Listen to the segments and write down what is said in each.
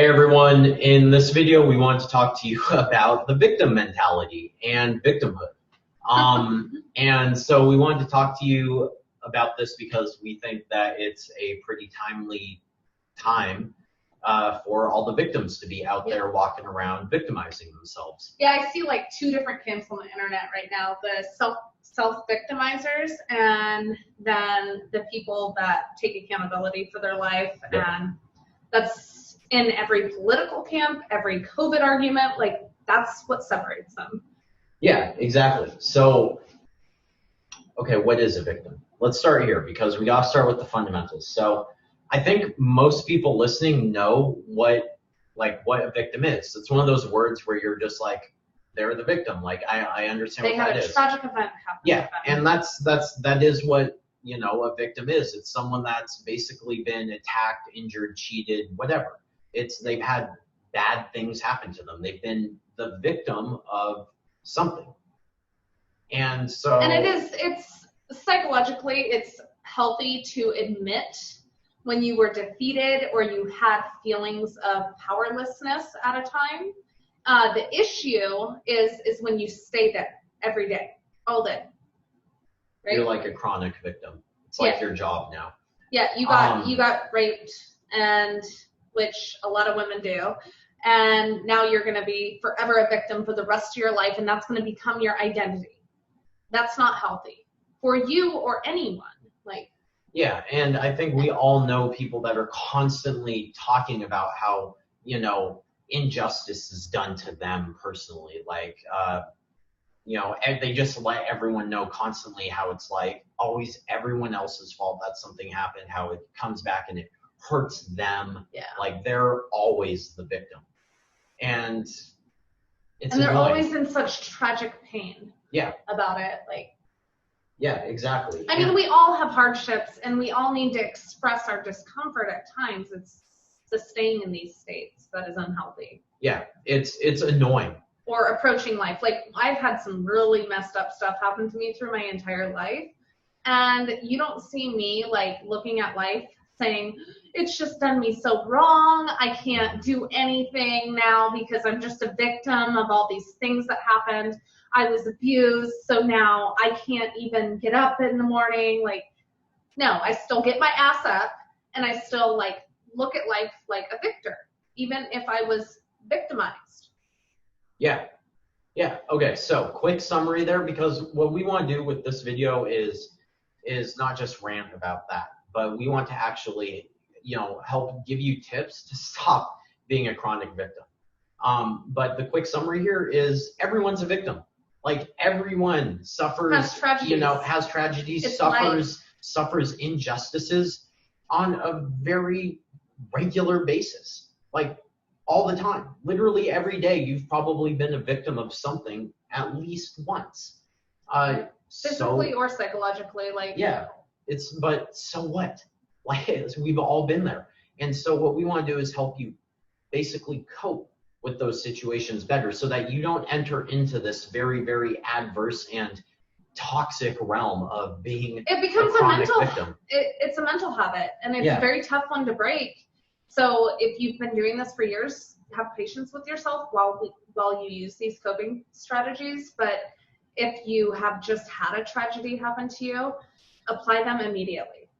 Hey everyone, in this video we want to talk to you about the victim mentality and victimhood. And so we wanted to talk to you about this because we think that it's a pretty timely time for all the victims to be out there walking around victimizing themselves. Yeah, I see like two different camps on the internet right now, the self-victimizers and then the people that take accountability for their life. Yep. And that's in every political camp, every COVID argument, like that's what separates them. Yeah, exactly. So, okay, what is a victim? Let's start here because we got to start with the fundamentals. So I think most people listening know what a victim is. It's one of those words where you're just like, they're the victim. Like I understand what that is. They had a tragic event happen. Yeah, and that is what, you know, a victim is. It's someone that's basically been attacked, injured, cheated, whatever. They've had bad things happen to them. They've been the victim of something. And so. And it's psychologically, it's healthy to admit when you were defeated or you had feelings of powerlessness at a time. The issue is when you stay there every day, all day. Right? You're like a chronic victim. It's like your job now. Yeah, you got raped, and which a lot of women do, and now you're going to be forever a victim for the rest of your life, and that's going to become your identity. That's not healthy for you or anyone. Yeah, and I think we all know people that are constantly talking about how, you know, injustice is done to them personally. You know, they just let everyone know constantly how it's like always everyone else's fault that something happened, how it comes back and it hurts them. Yeah. Like they're always the victim. And it's they're annoying. Always in such tragic pain. Yeah. About it. Yeah, exactly. I mean, we all have hardships and we all need to express our discomfort at times. It's the staying in these states that is unhealthy. Yeah, it's annoying. Or approaching life. I've had some really messed up stuff happen to me through my entire life. And you don't see me looking at life saying, it's just done me so wrong. I can't do anything now because I'm just a victim of all these things that happened. I was abused, so now I can't even get up in the morning. No, I still get my ass up and I still look at life like a victor, even if I was victimized. Yeah. Yeah. Okay. So quick summary there, because what we want to do with this video is not just rant about that, but we want to actually, you know, help give you tips to stop being a chronic victim. But the quick summary here is everyone's a victim. Everyone suffers, has tragedies, suffers injustices on a very regular basis. All the time. Literally every day you've probably been a victim of something at least once. Physically or psychologically, Yeah. But so what? We've all been there. And so what we want to do is help you basically cope with those situations better so that you don't enter into this very, very adverse and toxic realm of being a chronic victim. It's a mental habit, and it's a very tough one to break. So if you've been doing this for years, have patience with yourself while you use these coping strategies. But if you have just had a tragedy happen to you, apply them immediately.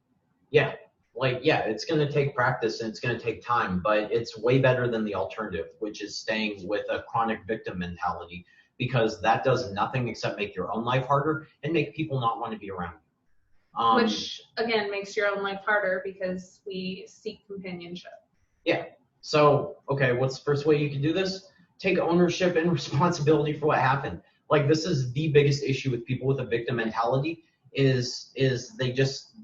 Yeah. It's going to take practice and it's going to take time, but it's way better than the alternative, which is staying with a chronic victim mentality, because that does nothing except make your own life harder and make people not want to be around you. Which, again, makes your own life harder because we seek companionship. Yeah. So, okay, what's the first way you can do this? Take ownership and responsibility for what happened. This is the biggest issue with people with a victim mentality is they just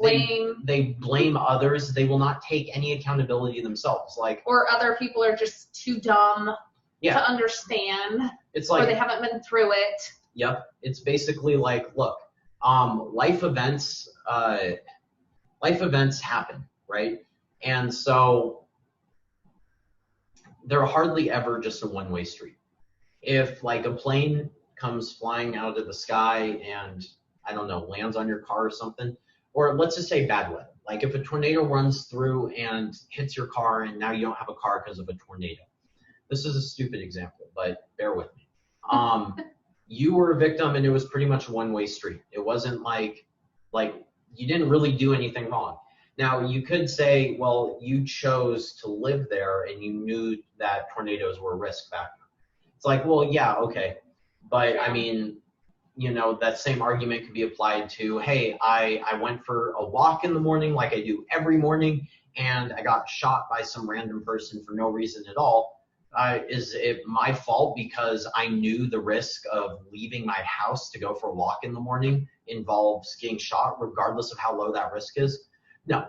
they blame others. They will not take any accountability themselves. Or other people are just too dumb to understand. It's or they haven't been through it. Yep. It's basically look, life events happen, right? And so they're hardly ever just a one-way street. If a plane comes flying out of the sky and, I don't know, lands on your car or something, or let's just say bad weather, Like if a tornado runs through and hits your car and now you don't have a car because of a tornado. This is a stupid example, but bear with me. You were a victim and it was pretty much a one-way street. It wasn't like you didn't really do anything wrong. Now you could say, well, you chose to live there and you knew that tornadoes were a risk factor. It's like, well, yeah, okay. But I mean, you know, that same argument could be applied to, hey, I went for a walk in the morning like I do every morning and I got shot by some random person for no reason at all. Is it my fault because I knew the risk of leaving my house to go for a walk in the morning involves getting shot regardless of how low that risk is? No.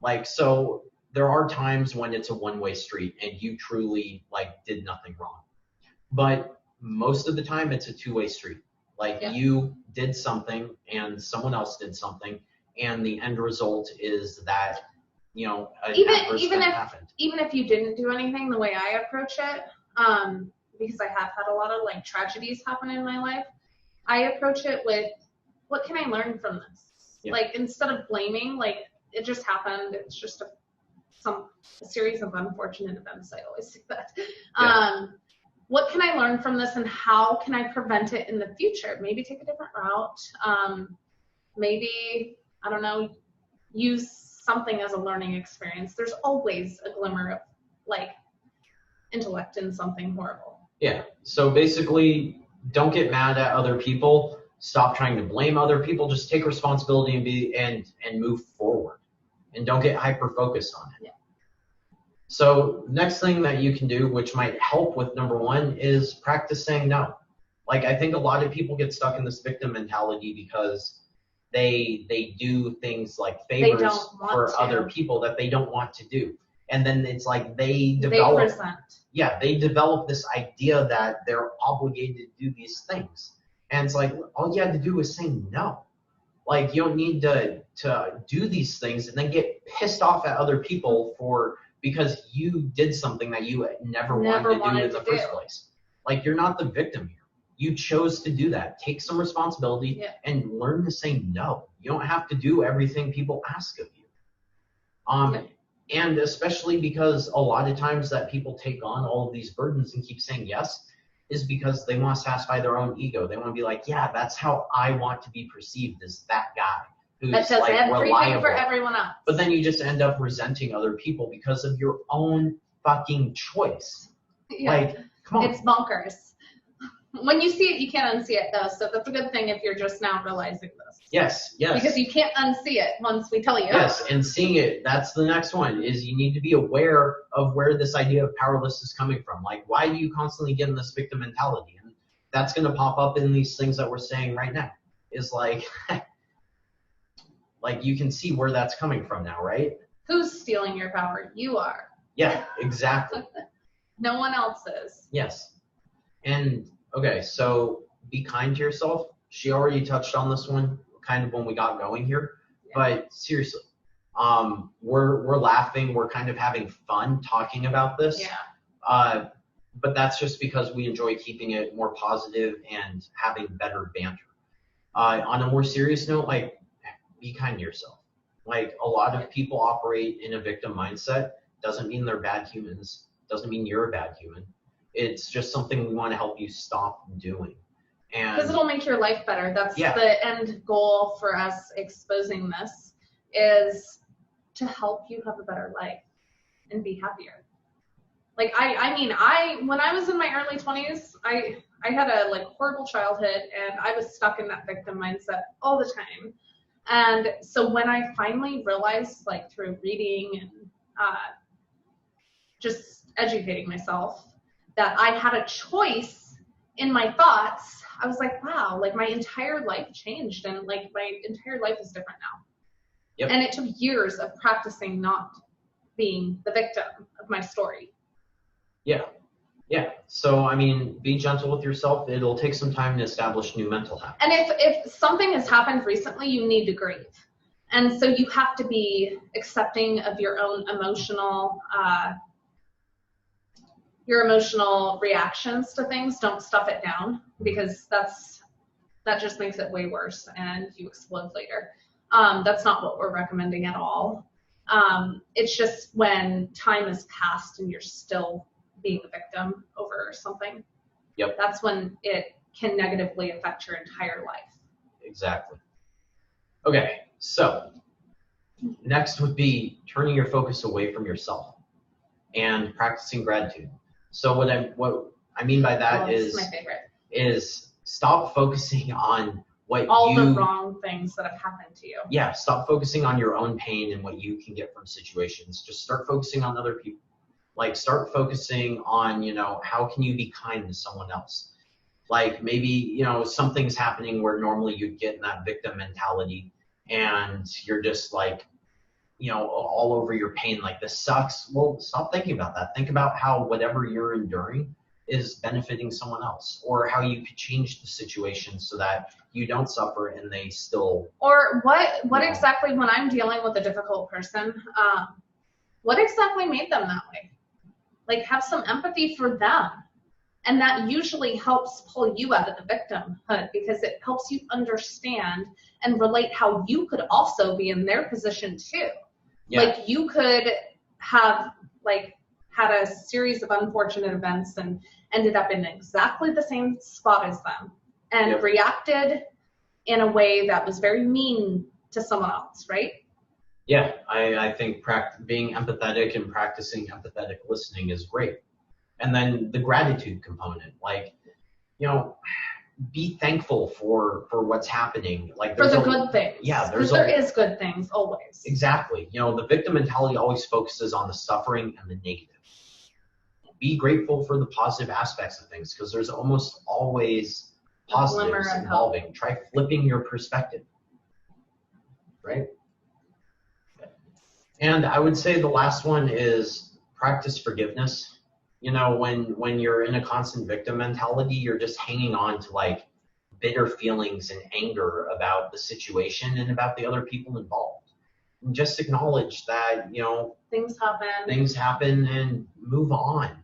Like, so there are times when it's a one-way street and you truly like did nothing wrong. But most of the time it's a two-way street. Like you did something and someone else did something and the end result is that, you know, even if you didn't do anything, the way I approach it, because I have had a lot of like tragedies happen in my life, I approach it with, what can I learn from this? Yeah. Like instead of blaming, like it just happened. It's just a series of unfortunate events. I always say that. Yeah. What can I learn from this and how can I prevent it in the future? Maybe take a different route. Maybe, I don't know, use something as a learning experience. There's always a glimmer of like intellect in something horrible. Yeah. So basically, don't get mad at other people. Stop trying to blame other people. Just take responsibility and move forward. And don't get hyper focused on it. Yeah. So next thing that you can do, which might help with number one, is practice saying no. Like I think a lot of people get stuck in this victim mentality because they do things like favors for other people that they don't want to do. And then it's like they develop this idea that they're obligated to do these things. And it's like, all you had to do was say no. Like you don't need to do these things and then get pissed off at other people because you did something that you never wanted to do in the first place. Like you're not the victim here. You chose to do that. Take some responsibility and learn to say no. You don't have to do everything people ask of you. And especially because a lot of times that people take on all of these burdens and keep saying yes is because they want to satisfy their own ego. They want to be like, yeah, that's how I want to be perceived, as that guy who's that does like everything reliable for everyone else. But then you just end up resenting other people because of your own fucking choice. Yeah. Like, come on. It's bonkers. When you see it, you can't unsee it, though. So that's a good thing if you're just now realizing this. Yes, yes. Because you can't unsee it once we tell you. Yes, and seeing it, that's the next one, is you need to be aware of where this idea of powerless is coming from. Like, why do you constantly get in this victim mentality? And that's going to pop up in these things that we're saying right now. Is like, like you can see where that's coming from now, right? Who's stealing your power? You are. Yeah, exactly. No one else is. Yes. And okay, so be kind to yourself. She already touched on this one kind of when we got going here, but seriously, we're laughing, we're kind of having fun talking about this. Yeah. But that's just because we enjoy keeping it more positive and having better banter. On a more serious note, like, be kind to yourself. Like, a lot of people operate in a victim mindset. Doesn't mean they're bad humans. Doesn't mean you're a bad human. It's just something we want to help you stop doing. Because it'll make your life better. That's the end goal for us exposing this, is to help you have a better life and be happier. Like, I mean, when I was in my early 20s, I had a like horrible childhood and I was stuck in that victim mindset all the time. And so when I finally realized, like through reading and just educating myself, that I had a choice in my thoughts, I was like, wow, like my entire life changed and like my entire life is different now. Yep. And it took years of practicing not being the victim of my story. Yeah. Yeah. So, I mean, be gentle with yourself. It'll take some time to establish new mental habits. And if something has happened recently, you need to grieve. And so you have to be accepting of your own emotional reactions to things. Don't stuff it down, because that just makes it way worse and you explode later. That's not what we're recommending at all. It's just when time has passed and you're still being a victim over something. Yep. That's when it can negatively affect your entire life. Exactly. Okay, so next would be turning your focus away from yourself and practicing gratitude. So what I mean by that is stop focusing on all the wrong things that have happened to you. Yeah, stop focusing on your own pain and what you can get from situations. Just start focusing on other people. Like, start focusing on, how can you be kind to someone else? Like, maybe, something's happening where normally you'd get in that victim mentality and you're just like, all over your pain, like, this sucks. Well, stop thinking about that. Think about how whatever you're enduring is benefiting someone else, or how you could change the situation so that you don't suffer and they still. Or what exactly, when I'm dealing with a difficult person, what exactly made them that way? Like, have some empathy for them. And that usually helps pull you out of the victimhood, because it helps you understand and relate how you could also be in their position too. Yeah. Like, you could have had a series of unfortunate events and ended up in exactly the same spot as them, and reacted in a way that was very mean to someone else, right? Yeah, I think being empathetic and practicing empathetic listening is great. And then the gratitude component, like, be thankful for what's happening. Like, for the good things. Yeah, because there is good things always. Exactly. The victim mentality always focuses on the suffering and the negative. Be grateful for the positive aspects of things, because there's almost always positives involving. Try flipping your perspective, right? And I would say the last one is practice forgiveness. When you're in a constant victim mentality, you're just hanging on to like bitter feelings and anger about the situation and about the other people involved. And just acknowledge that, things happen and move on.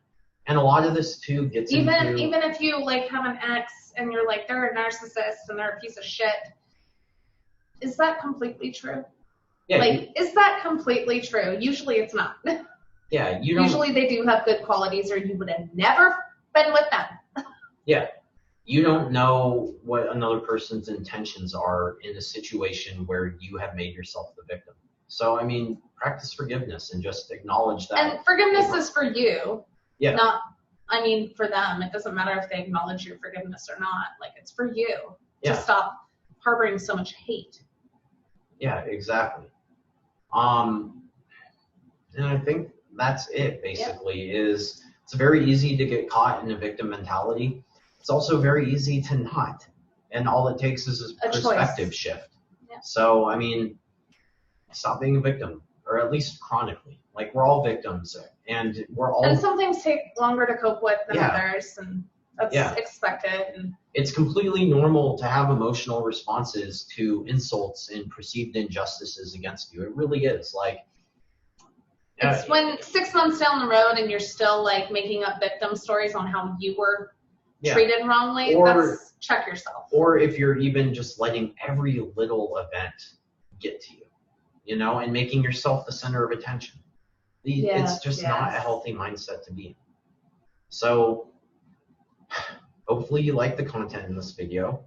And a lot of this too gets even if you have an ex and you're like, they're a narcissist and they're a piece of shit. Is that completely true? Yeah, is that completely true? Usually it's not. Yeah, usually they do have good qualities, or you would have never been with them. Yeah, you don't know what another person's intentions are in a situation where you have made yourself the victim. So, practice forgiveness and just acknowledge that. And forgiveness is for you. Yeah. Not, for them. It doesn't matter if they acknowledge your forgiveness or not. Like, it's for you to stop harboring so much hate. Yeah, exactly. And I think that's it, basically. It's very easy to get caught in a victim mentality. It's also very easy to not. And all it takes is a perspective shift. Yeah. So, stop being a victim, or at least chronically. Like, we're all victims, and we're all. And some things take longer to cope with than others, and that's expected. And it's completely normal to have emotional responses to insults and perceived injustices against you. It really is. Like, it's when 6 months down the road and you're still making up victim stories on how you were treated wrongly, that's check yourself. Or if you're even just letting every little event get to you, and making yourself the center of attention. It's just not a healthy mindset to be in. So hopefully you like the content in this video.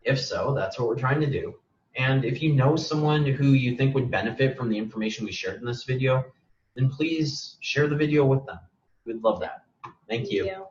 If so, that's what we're trying to do. And if you know someone who you think would benefit from the information we shared in this video, then please share the video with them. We'd love that. Thank you.